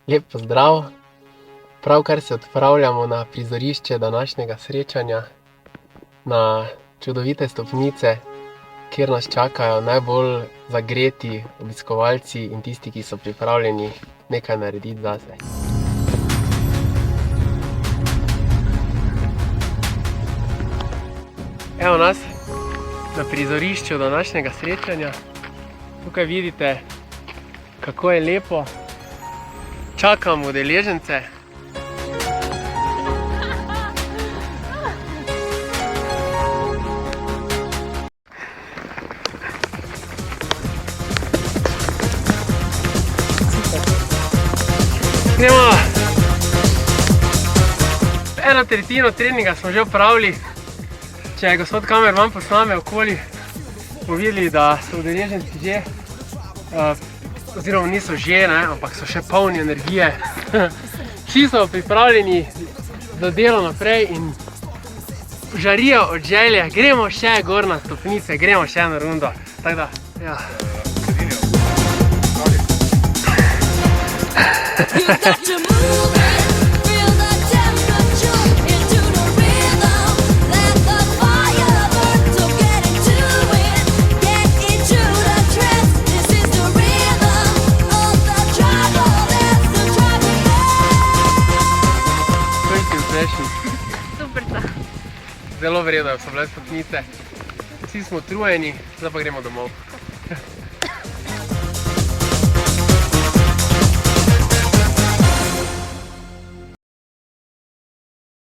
Lep pozdrav! Pravkar se odpravljamo na prizorišče današnjega srečanja, na čudovite stopnice, kjer nas čakajo najbolj zagreti obiskovalci in tisti, ki so pripravljeni nekaj narediti zase. Evo nas na prizorišču današnjega srečanja. Tukaj vidite, kako je lepo. Čakam udeležence. Gremo! Eno tretjino treninga smo že opravili. Če je gospod kamerman posname okoli, bomo videli, da so udeleženci že, oziroma niso že, ampak so še polni energije. Vsi so pripravljeni za delo naprej in žarijo od želje. Gremo še gor na stopnice, gremo še eno rundo. Tako da, ja. Super sta. Zelo vredno so bile stopnice. Vsi smo utrujeni, zdaj pa gremo domov.